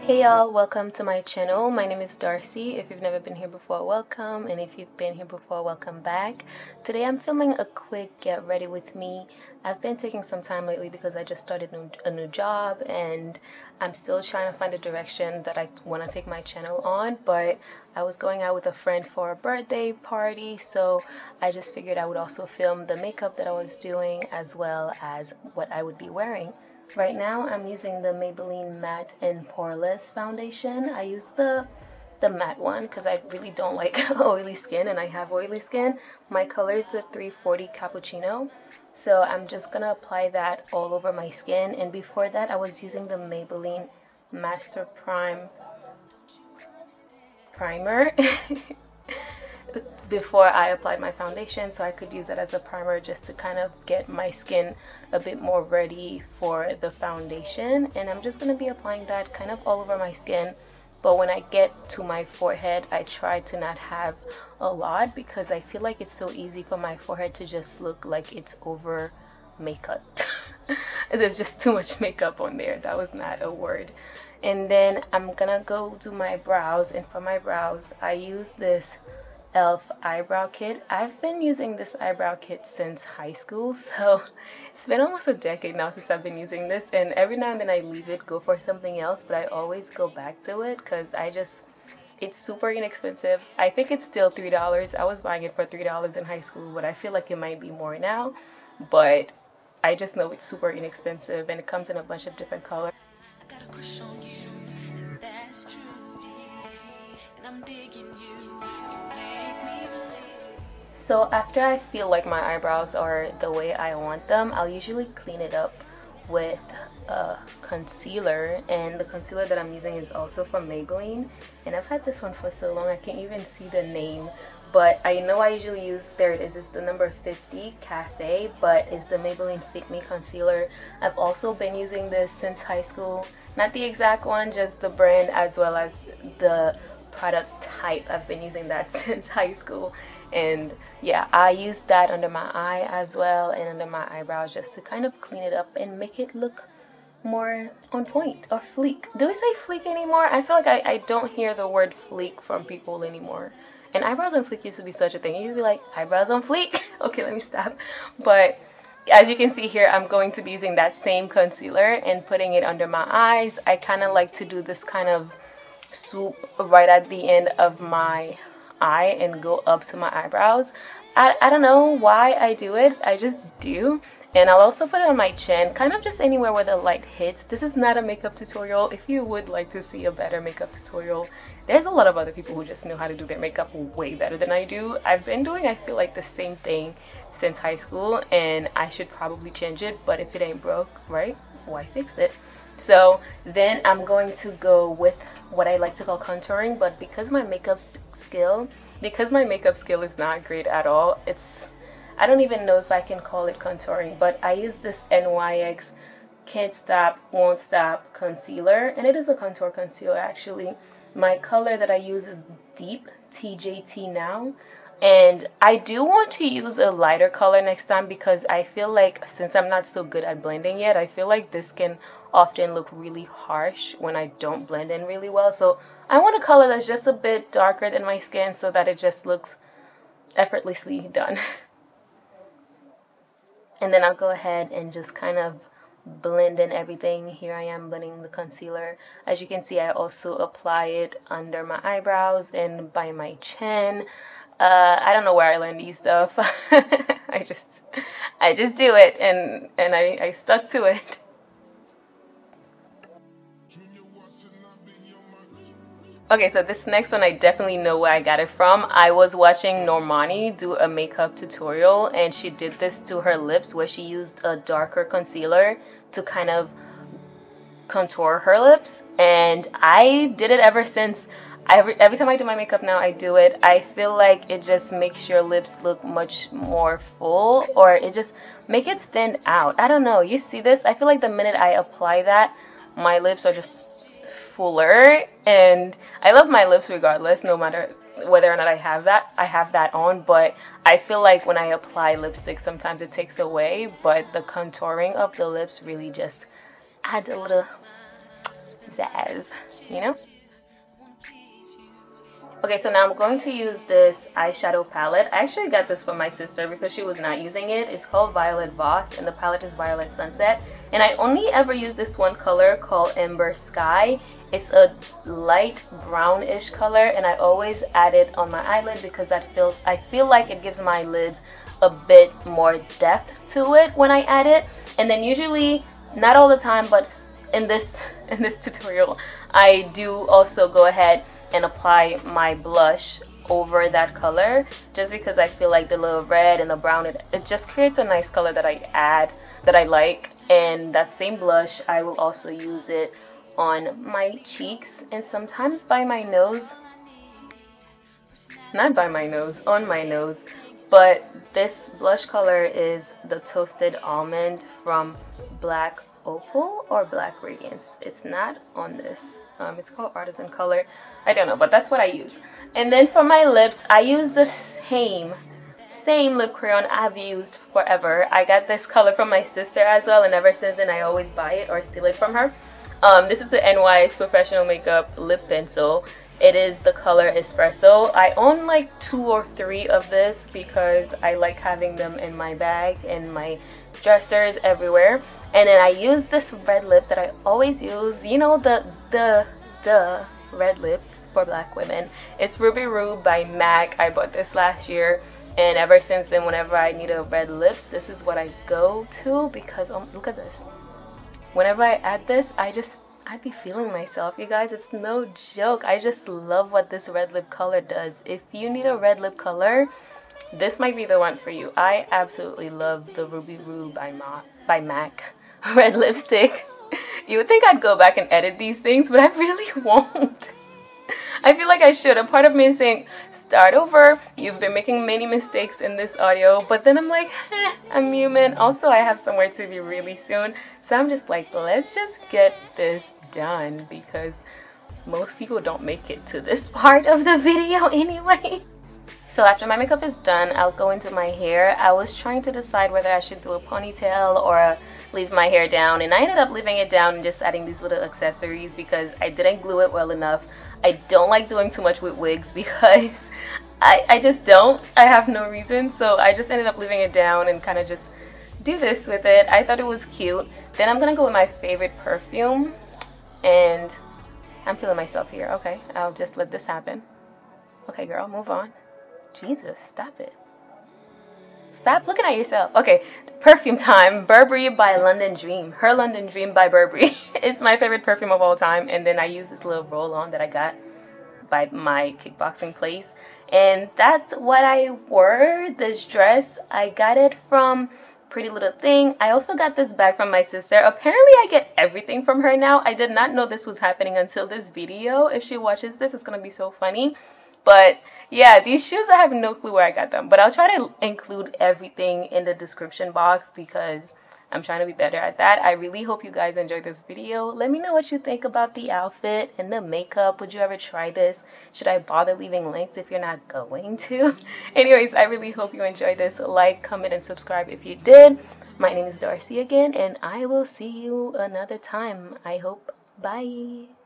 Hey y'all, welcome to my channel. My name is Darcy. If you've never been here before, welcome, and if you've been here before, welcome back. Today I'm filming a quick get ready with me. I've been taking some time lately because I just started a new job and I'm still trying to find a direction that I want to take my channel on, but I was going out with a friend for a birthday party, so I just figured I would also film the makeup that I was doing as well as what I would be wearing. Right now I'm using the Maybelline Matte and Poreless foundation. I use the matte one because I really don't like oily skin and I have oily skin. My color is the 340 Cappuccino. So I'm just going to apply that all over my skin. And before that I was using the Maybelline Master Prime primer before I applied my foundation, so I could use it as a primer just to kind of get my skin a bit more ready for the foundation. And I'm just going to be applying that kind of all over my skin, but when I get to my forehead I try to not have a lot because I feel like it's so easy for my forehead to just look like it's over makeup. There's just too much makeup on there. That was not a word. And then I'm gonna go do my brows, and for my brows I use this e.l.f. eyebrow kit. I've been using this eyebrow kit since high school, so it's been almost a decade now since I've been using this, and every now and then I leave it, go for something else, but I always go back to it because it's super inexpensive. I think it's still $3. I was buying it for $3 in high school, but I feel like it might be more now, but I just know it's super inexpensive and it comes in a bunch of different colors. I got a crush on you, and that's true, and I'm digging you. So after I feel like my eyebrows are the way I want them, I'll usually clean it up with a concealer, and the concealer that I'm using is also from Maybelline, and I've had this one for so long I can't even see the name, but I know I usually use, there it is, it's the number 50 Cafe, but it's the Maybelline Fit Me concealer. I've also been using this since high school, not the exact one, just the brand as well as the product type. I've been using that since high school, and yeah, I use that under my eye as well and under my eyebrows just to kind of clean it up and make it look more on point or fleek. Do we say fleek anymore? I feel like I don't hear the word fleek from people anymore. And eyebrows on fleek used to be such a thing. It used to be like, eyebrows on fleek? Okay, let me stop. But as you can see here, I'm going to be using that same concealer and putting it under my eyes. I kind of like to do this kind of swoop right at the end of my eye and go up to my eyebrows. I don't know why I do it, I just do. And I'll also put it on my chin, kind of just anywhere where the light hits. This is not a makeup tutorial. If you would like to see a better makeup tutorial, there's a lot of other people who just know how to do their makeup way better than I do. I've been doing, I feel like, the same thing since high school, and I should probably change it, but if it ain't broke, right, why fix it? So then I'm going to go with what I like to call contouring, but because my makeup skill is not great at all, I don't even know if I can call it contouring, but I use this NYX Can't Stop, Won't Stop concealer, and it is a contour concealer actually. My color that I use is Deep TJT Now, and I do want to use a lighter color next time because I feel like since I'm not so good at blending yet, I feel like this can often look really harsh when I don't blend in really well. So I want a color that's just a bit darker than my skin so that it just looks effortlessly done. And then I'll go ahead and just kind of blend in everything. Here I am blending the concealer. As you can see, I also apply it under my eyebrows and by my chin. I don't know where I learned these stuff. I just do it, and I stuck to it. Okay, so this next one I definitely know where I got it from. I was watching Normani do a makeup tutorial, and she did this to her lips where she used a darker concealer to kind of contour her lips, and I did it ever since. Every time I do my makeup now, I do it. I feel like it just makes your lips look much more full, or it just make it stand out. I don't know. You see this? I feel like the minute I apply that, my lips are just fuller, and I love my lips regardless, no matter whether or not I have that on, but I feel like when I apply lipstick, sometimes it takes away, but the contouring of the lips really just adds a little zazz, you know? Okay, so now I'm going to use this eyeshadow palette. I actually got this from my sister because she was not using it. It's called Violet Voss, and the palette is Violet Sunset. And I only ever use this one color called Ember Sky. It's a light brownish color, and I always add it on my eyelid because I feel like it gives my lids a bit more depth to it when I add it. And then usually, not all the time, but in this tutorial, I do also go ahead and apply my blush over that color, just because I feel like the little red and the brown, it just creates a nice color that I like. And that same blush, I will also use it on my cheeks and sometimes by my nose. Not by my nose, on my nose. But this blush color is the Toasted Almond from Black Opal or Black Radiance. It's not on this. It's called Artisan Color. I don't know, but that's what I use. And then for my lips, I use the same lip crayon I've used forever. I got this color from my sister as well, and ever since then I always buy it or steal it from her. This is the NYX Professional Makeup Lip Pencil. It is the color Espresso. I own like 2 or 3 of this because I like having them in my bag, in my dressers, everywhere. And then I use this red lips that I always use. You know, the red lips for black women. It's Ruby Rube by MAC. I bought this last year, and ever since then, whenever I need a red lips, this is what I go to because look at this. Whenever I add this, I'd be feeling myself, you guys. It's no joke. I just love what this red lip color does. If you need a red lip color, this might be the one for you. I absolutely love the Ruby Rube by MAC red lipstick. You would think I'd go back and edit these things, but I really won't. I feel like I should. A part of me is saying, start over. You've been making many mistakes in this audio. But then I'm like, I'm human. Also, I have somewhere to be really soon. So I'm just like, let's just get this done because most people don't make it to this part of the video anyway. So after my makeup is done, I'll go into my hair. I was trying to decide whether I should do a ponytail or leave my hair down, and I ended up leaving it down and just adding these little accessories because I didn't glue it well enough. I don't like doing too much with wigs because I just don't. I have no reason, so I just ended up leaving it down and kind of just do this with it. I thought it was cute. Then I'm gonna go with my favorite perfume, and I'm feeling myself here. Okay, I'll just let this happen. Okay, girl, move on. Jesus, stop it. Stop looking at yourself. Okay, perfume time. Burberry by London Dream. Her London Dream by Burberry. It's my favorite perfume of all time. And then I use this little roll-on that I got by my kickboxing place. And that's what I wore. This dress, I got it from Pretty Little Thing. I also got this bag from my sister. Apparently I get everything from her now. I did not know this was happening until this video. If she watches this, it's gonna be so funny. But yeah, these shoes, I have no clue where I got them, but I'll try to include everything in the description box because I'm trying to be better at that. I really hope you guys enjoyed this video. Let me know what you think about the outfit and the makeup. Would you ever try this? Should I bother leaving links if you're not going to? Anyways, I really hope you enjoyed this. Like, comment, and subscribe if you did. My name is Darcy again, and I will see you another time. I hope. Bye.